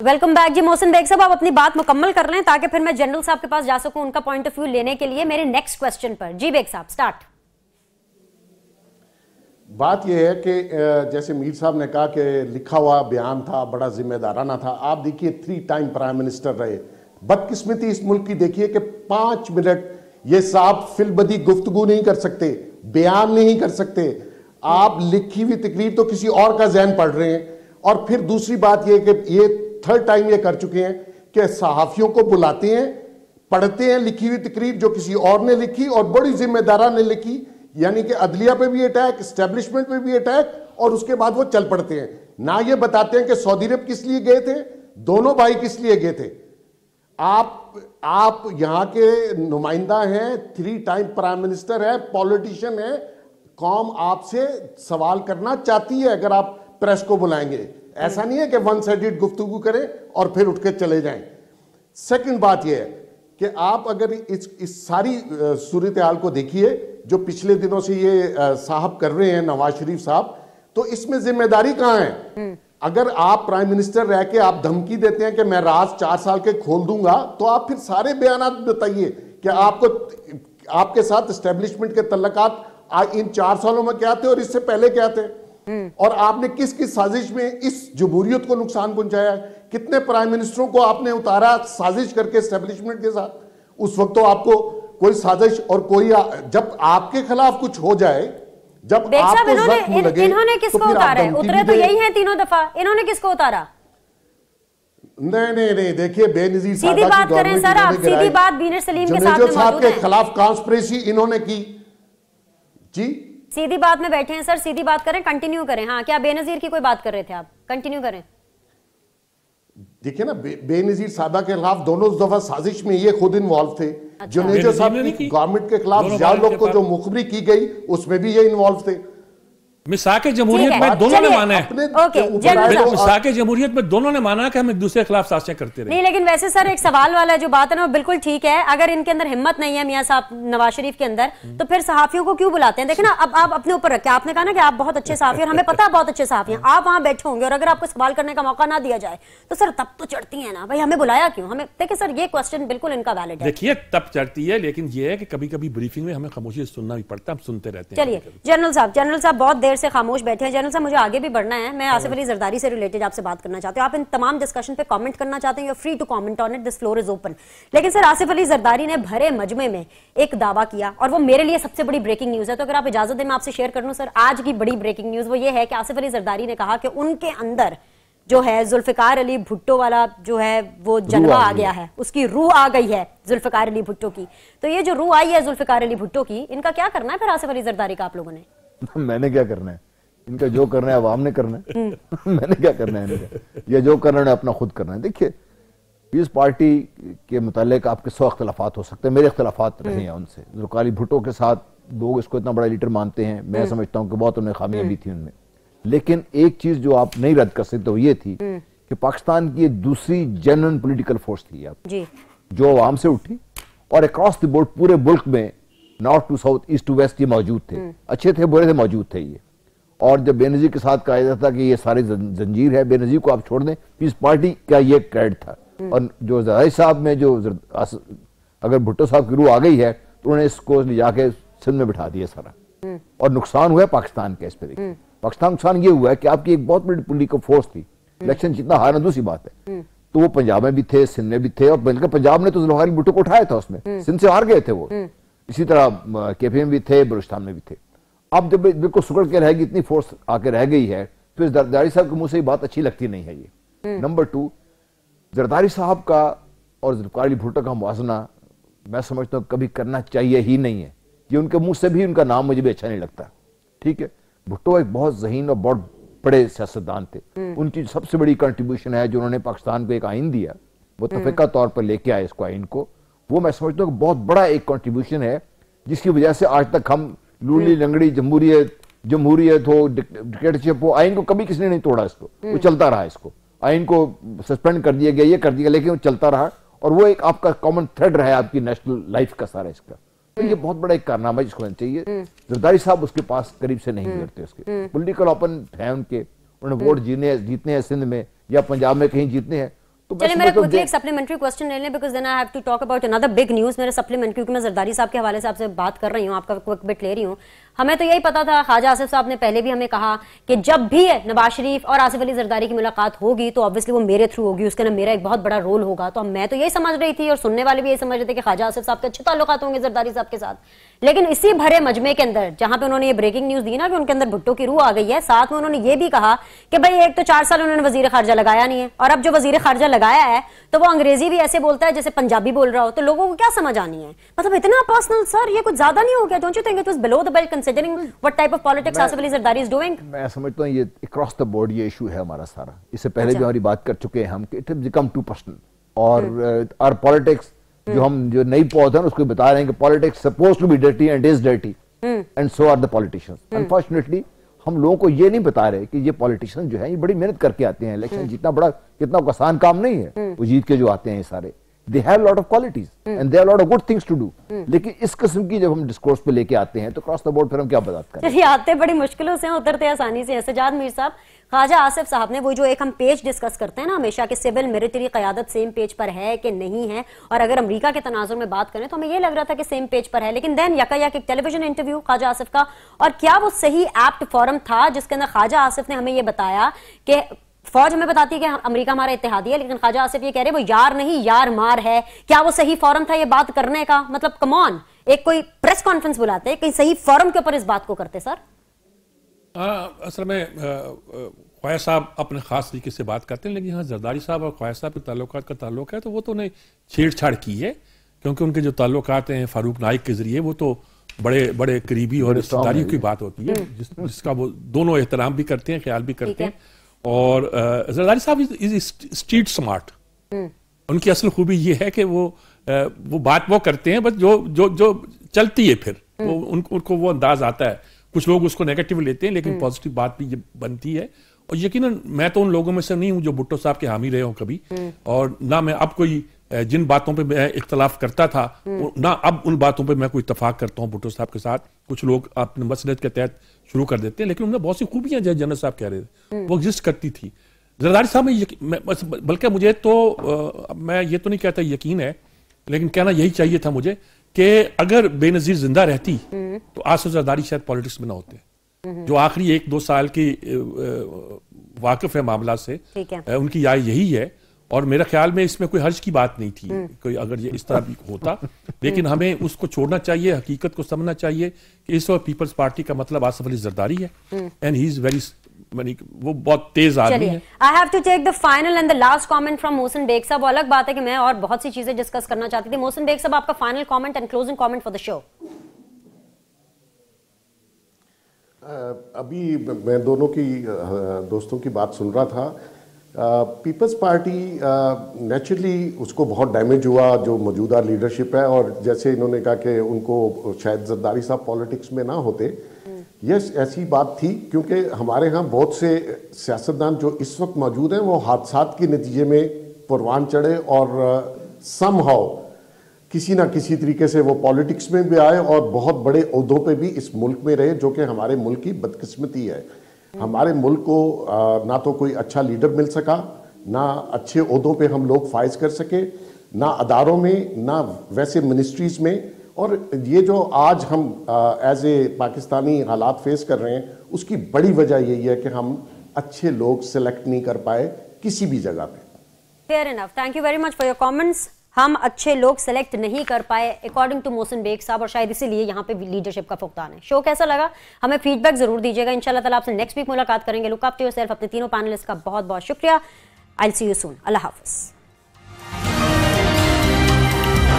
Welcome back जी। मोहसिन बेग साहब, आप अपनी बात मुकम्मल कर लें ताकि फिर मैं जनरल साहब के पास जा सकूं उनका पॉइंट ऑफ व्यू लेने के लिए मेरे नेक्स्ट क्वेश्चन पर। जी बेग साहब, स्टार्ट। बात यह है कि जैसे मीर साहब ने कहा कि लिखा हुआ बयान था, बड़ा जिम्मेदाराना था। आप देखिए 3 टाइम प्राइम मिनिस्टर रहे। बदकिस्मती इस मुल्क की देखिए कि 5 मिनट ये साहब फिलबदी गुफ्तगू नहीं कर सकते, बयान नहीं कर सकते। आप लिखी हुई तकरीर तो किसी और का जहन पढ़ रहे हैं। और फिर दूसरी बात यह कि ये 3rd टाइम ये कर चुके हैं कि सहाफियों को बुलाते हैं, पढ़ते हैं लिखी हुई तकरीर जो किसी और ने लिखी और बड़ी जिम्मेदाराना ने लिखी, यानी कि अदलिया पे भी अटैक, एस्टेब्लिशमेंट पे भी अटैक, और उसके बाद वो चल पड़ते हैं। ना ये बताते हैं कि सऊदी अरब किस लिए गए थे, दोनों भाई किस लिए गए थे। आप यहां के नुमाइंदा हैं, 3 टाइम प्राइम मिनिस्टर है, पॉलिटिशियन है। कौम आपसे सवाल करना चाहती है अगर आप प्रेस को बुलाएंगे। ऐसा नहीं है कि वन साइडेड गुफ्तगू करें और फिर उठ के चले जाएं। सेकंड बात यह है कि आप अगर इस सारी सूरत हाल को देखिए जो पिछले दिनों से ये साहब कर रहे हैं, नवाज शरीफ साहब, तो इसमें जिम्मेदारी कहां है। अगर आप प्राइम मिनिस्टर रह के आप धमकी देते हैं कि मैं राज 4 साल के खोल दूंगा, तो आप फिर सारे बयानात बताइए कि आपके साथ एस्टेब्लिशमेंट के तल्लकात इन 4 सालों में क्या थे और इससे पहले क्या थे, और आपने किस किस साजिश में इस जमहूरियत को नुकसान पहुंचाया। कितने प्राइम मिनिस्टरों को आपने उतारा साजिश करके एस्टेब्लिशमेंट के साथ। उस वक्त तो आपको कोई साजिश और कोई जब आपके खिलाफ कुछ हो जाए, जब आपको जख्म लगे, इन्होंने किसको उतारा? उतरे तो यही हैं तीनों दफा, इन्होंने किसको उतारा? नहीं, देखिए बेनजीर साहब सीधी बात करें सर, आप सीधी बात बीनर सलीम के साथ मौजूद हैं, के खिलाफ कॉन्स्पिरेसी इन्होंने की। जी सीधी बात में बैठे हैं सर, सीधी बात करें, कंटिन्यू करें। हाँ, क्या बेनजीर की कोई बात कर रहे थे आप? कंटिन्यू करें। देखिए ना, बेनजीर साहबा के खिलाफ दोनों दफा साजिश में ये खुद इन्वॉल्व थे। जुनेजो साहब की गवर्नमेंट के खिलाफ ज्यादा लोग को जो मुखबरी की गई उसमें भी ये इन्वॉल्व थे। मिसाके जमहूरियत में दोनों ने माना है, मिसाके जमहूरियत में दोनों ने माना कि हम एक दूसरे के खिलाफ साजिशें करते रहे। नहीं, लेकिन वैसे सर एक सवाल वाला जो बात है ना वो बिल्कुल ठीक है। अगर इनके अंदर हिम्मत नहीं है मियां साहब नवाज शरीफ के अंदर, तो फिर सहाफियों को क्यों बुलाते हैं? देखना, अब आप अपने ऊपर रखें। आपने कहा ना कि आप बहुत अच्छे सहाफी और हमें पता है बहुत अच्छे सहाफी हैं। आप वहां बैठे होंगे और अगर आपको सवाल करने का मौका ना दिया जाए तो सर तब तो चढ़ती है ना भाई, हमें बुलाया क्यों? हमें देखिए सर, ये क्वेश्चन बिल्कुल इनका वैलिड है। देखिए तब चढ़ती है, लेकिन ये है कि कभी कभी ब्रीफिंग में हमें खामोशी सुनना भी पड़ता है, हम सुनते रहते हैं। चलिए जनरल साहब बहुत देर से खामोश बैठे हैं। जनरल साहब, मुझे आगे भी बढ़ना है। मैं आसिफ अली जरदारी से रिलेटेड आपसे बात करना चाहती हूँ। आप इन तमाम डिस्कशन पे कमेंट करना चाहते हैं, you are free to comment on it, this floor is open. लेकिन सर आसिफ अली जरदारी ने भरे मजमे में एक दावा किया और वो मेरे लिए सबसे बड़ी ब्रेकिंग न्यूज है। तो अगर आप इजाजत दें मैं आपसे शेयर कर लूं सर, आज की बड़ी ब्रेकिंग न्यूज वो ये है कि आसिफ अली जरदारी ने कहा कि उनके अंदर जो है जुल्फिकार अली भुट्टो वाला जो है वो जलवा आ गया है, उसकी रूह आ गई है जुल्फिकार अली भुट्टो की। तो ये जो रूह आई है जुल्फिकार अली भुट्टो की, इनका क्या करना है फिर आसिफ अली जरदारी का आप लोगों ने? मैंने क्या करना है? इनका जो करना है अवाम ने करना है। मैंने क्या करना है इनका? ये जो करना है अपना खुद करना है। देखिए, इस पार्टी के मुतालिक आपके 100 इख्तलाफात हो सकते हैं, मेरे इख्तलाफात रहे हैं उनसे। जुल्फिकार अली भुट्टो के साथ लोग इसको इतना बड़ा लीडर मानते हैं, मैं समझता हूँ कि बहुत उन्हें खामियां भी थी उनमें। लेकिन एक चीज जो आप नहीं रद्द कर सकते वो ये थी कि पाकिस्तान की दूसरी जेन्युइन पॉलिटिकल फोर्स थी आप जी, जो अवाम से उठी और अक्रॉस द बोर्ड पूरे मुल्क में north to south, east to west ये मौजूद थे, अच्छे थे बुरे थे, मौजूद थे ये। और जब बेनजीर के साथ कहा जाता था कि ये सारी जंजीर है, बेनजीर को आप छोड़ दें, पीस पार्टी का ये क्रेडिट था। और जो जरदारी साहब में जो अगर भुट्टो साहब की रूह आ गई है तो उन्होंने इसको ले जाके सिंध में बिठा दिया सारा, और नुकसान हुआ है पाकिस्तान का। इस पर देखिए पाकिस्तान नुकसान ये हुआ है कि आपकी एक बहुत बड़ी पॉलिटिकल फोर्स थी, इलेक्शन जितना हारना दूसरी बात है, तो वो पंजाब में भी थे, सिंध में भी थे, और बल्कि पंजाब ने तो जुल्फिकार अली भुट्टो को उठाया था उसमें, सिंध से हार गए थे वो। इसी तरह केपी में भी थे, बलूचिस्तान में भी थे। अब जब बिल्कुल सुगड़ के रहेगी, इतनी फोर्स आके रह गई है, फिर जरदारी साहब के मुंह से ये बात अच्छी लगती नहीं है ये। नंबर 2, जरदारी साहब का और जुल्फिकार अली भुट्टो का मुआवजा मैं समझता हूँ कभी करना चाहिए ही नहीं है। ये उनके मुंह से भी उनका नाम मुझे भी अच्छा नहीं लगता। ठीक है, भुट्टो एक बहुत ज़हीन और बहुत बड़े सियासतदान थे। उनकी सबसे बड़ी कंट्रीब्यूशन है जो उन्होंने पाकिस्तान को एक आइन दिया, वो तफरीका तौर पर लेके आए इसको आइन को, वो मैं समझता हूँ बहुत बड़ा एक कंट्रीब्यूशन है, जिसकी वजह से आज तक हम लूली लंगड़ी जमहूरियत हो, डिक्टेटरशिप हो, आइन को कभी किसी ने नहीं तोड़ा। इसको वो चलता रहा, इसको आइन को सस्पेंड कर दिया गया, ये कर दिया, लेकिन वो चलता रहा, और वो एक आपका कॉमन थ्रेड रहा है आपकी नेशनल लाइफ का सारा इसका। तो ये बहुत बड़ा एक कारनामा है जिसको होना चाहिए। जरदारी साहब उसके पास करीब से नहीं गुजरते, उसके पॉलिटिकल ओपन है उनके, उन्होंने वोट जीतने हैं सिंध में या पंजाब में कहीं जीतने हैं, चलिए मेरा क्विकली एक सप्लीमेंट्री क्वेश्चन ले लें, because then I have to talk about another big news. मेरा सप्लीमेंट, क्योंकि मैं जरदारी साहब के हवाले से आपसे बात कर रही हूँ, आपका क्विक बिट ले रही हूँ। हमें तो यही पता था, ख्वाजा आसिफ साहब ने पहले भी हमें कहा कि जब भी नवाज शरीफ और आसिफ अली जरदारी की मुलाकात होगी तो ऑब्वियसली वो मेरे थ्रू होगी, उसके अंदर मेरा एक बहुत बड़ा रोल होगा। तो मैं तो यही समझ रही थी और सुनने वाले भी यही समझ रहे थे कि ख्वाजा आसिफ साहब के अच्छे ताल्लुकात होंगे जरदारी साहब के साथ। लेकिन इसी भरे मजमे के अंदर जहां पे उन्होंने ये ब्रेकिंग न्यूज दी ना कि उनके अंदर भुट्टो की रूह आ गई है, साथ में उन्होंने ये भी कहा कि भाई एक तो 4 साल उन्होंने वजीर खारजा लगाया नहीं है, और अब जो वजीर खारजा लगाया है तो वो अंग्रेजी भी ऐसे बोलता है जैसे पंजाबी बोल रहा हो, तो लोगों को क्या समझ आनी है? मतलब इतना पर्सनल सर, ये कुछ ज्यादा नहीं हो गया? Don't you think it was below the belt considering what type of politics Asif Ali Zardari is doing? मैं समझता हूं ये अक्रॉस द बोर्ड ये इशू है हमारा सारा। इससे पहले भी हमारी बात कर चुके हैं हम कि it has become too personal, और पॉलिटिक्स जो नई पौध है उसको बता रहे हैं कि politics suppose to be dirty and is dirty and so are the politicians. Unfortunately हम लोगों को ये नहीं बता रहे कि ये पॉलिटिशियन जो है ये बड़ी मेहनत करके आते हैं। इलेक्शन जीतना बड़ा कितना आसान काम नहीं है, वो जीत के जो आते हैं सारे, they have a lot of qualities and there are a lot of good things to do। लेकिन इस किस्म की जब हम डिस्कोर्स पे लेके आते हैं तो क्रॉस द बोर्ड फिर हम क्या बात करें? चलिए आते बड़ी मुश्किलों से उतरते आसानी से। सजाद मीर साहब, ख्वाजा आसिफ साहब ने वो जो एक हम पेज डिस्कस करते हैं ना हमेशा कि सिविल मिलिट्री क़यादत सेम पेज पर है कि नहीं है, और अगर अमेरिका के तनाजुर में बात करें तो हमें ये लग रहा था कि सेम पेज पर है, लेकिन देन यकायक एक टेलीविजन इंटरव्यू ख्वाजा आसिफ का, और क्या वो सही एप्ट फोरम था जिसके अंदर ख्वाजा आसिफ ने हमें ये बताया कि फौज हमें बताती है कि अमेरिका हमारा इत्तेहादी है, लेकिन ख्वाजा आसिफ ये कह रहे वो यार नहीं यार मार है। क्या वो सही फोरम था ये बात करने का? मतलब कम ऑन, एक कोई प्रेस कॉन्फ्रेंस बुलाते हैं, कहीं सही फोरम के ऊपर इस बात को करते सर? असल में ख्वाजा साहब अपने खास तरीके से बात करते हैं, लेकिन यहाँ जरदारी साहब और ख्वाजा साहब के ताल्लुकात का ताल्लुक है तो वो तो उन्हें छेड़छाड़ की है, क्योंकि उनके जो ताल्लुकात हैं फारूक नाइक के जरिए वो तो बड़े बड़े करीबी और रिश्तेदारी की बात होती है, जिसका वो दोनों एहतराम भी करते हैं, ख्याल भी करते हैं। और जरदारी साहब इज स्ट्रीट स्मार्ट। उनकी असल खूबी ये है कि वो बात वो करते हैं बस जो जो जो चलती है, फिर वो उनको वो अंदाज आता है। कुछ लोग उसको नेगेटिव लेते हैं, लेकिन पॉजिटिव बात भी बनती है। और यकीनन मैं तो उन लोगों में से नहीं हूं जो भुट्टो साहब के हामी रहे हो कभी, और ना मैं अब कोई जिन बातों पे मैं इख्तलाफ करता था ना अब उन बातों पे मैं कोई इत्तेफाक करता हूं भुट्टो साहब के साथ। कुछ लोग अपने मसलहत के तहत शुरू कर देते हैं, लेकिन उनमें बहुत सी खूबियां जो जनरल साहब कह रहे थे वो एग्जिस्ट करती थी। जरदारी साहब में बल्कि मुझे तो मैं ये तो नहीं कहता यकीन है, लेकिन कहना यही चाहिए था मुझे कि अगर बेनजीर जिंदा रहती तो आसिफ जरदारी शायद पॉलिटिक्स में ना होते। जो आखिरी 1-2 साल की वाकिफ है मामला से, उनकी राय यही है, और मेरा ख्याल में इसमें कोई हर्ज की बात नहीं थी कोई अगर ये इस तरह भी होता। लेकिन हमें उसको छोड़ना चाहिए, हकीकत को समझना चाहिए कि इस वक्त पीपल्स पार्टी का मतलब आसिफ अली जरदारी है, एंड ही इज वेरी, वो बहुत तेज आदमी है। I have to take the final and the last comment from Mohsin Baig साहब। वो अलग बात है कि मैं और बहुत सी चीजें डिस्कस करना चाहती थी। मोहसिन बेग साहब, आपका final comment and closing comment for the show. अभी मैं दोनों की दोस्तों की बात सुन रहा था। पीपल्स पार्टी नेचुरली उसको बहुत डैमेज हुआ जो मौजूदा लीडरशिप है, और जैसे इन्होंने कहा कि उनको शायद जरदारी साहब पॉलिटिक्स में ना होते, यस ऐसी बात थी, क्योंकि हमारे यहाँ बहुत से सियासतदान जो इस वक्त मौजूद हैं वो हादसात के नतीजे में परवान चढ़े और समहाउ किसी ना किसी तरीके से वो पॉलिटिक्स में भी आए और बहुत बड़े ओहदों पे भी इस मुल्क में रहे, जो कि हमारे मुल्क की बदकिस्मती है। हमारे मुल्क को ना तो कोई अच्छा लीडर मिल सका, ना अच्छे ओहदों पे हम लोग फाइज कर सके, ना अदारों में, ना वैसे मिनिस्ट्रीज में। और ये जो आज हम एज ए पाकिस्तानी हालात फेस कर रहे हैं, उसकी बड़ी वजह यही है कि हम अच्छे लोग सिलेक्ट नहीं कर पाए किसी भी जगह पे। Fair enough, thank you very much for your comments. हम अच्छे लोग सेलेक्ट नहीं कर पाए अकॉर्डिंग टू मोहसिन बेग साहब, और शायद इसीलिए यहाँ पे लीडरशिप का फुकदान है। शो कैसा लगा हमें फीडबैक जरूर दीजिएगा। इंशाल्लाह ताला आपसे नेक्स्ट वीक मुलाकात करेंगे। Look after yourself. अपने तीनों पैनलिस्ट का बहुत बहुत शुक्रिया। I will see you soon. Allah Hafiz.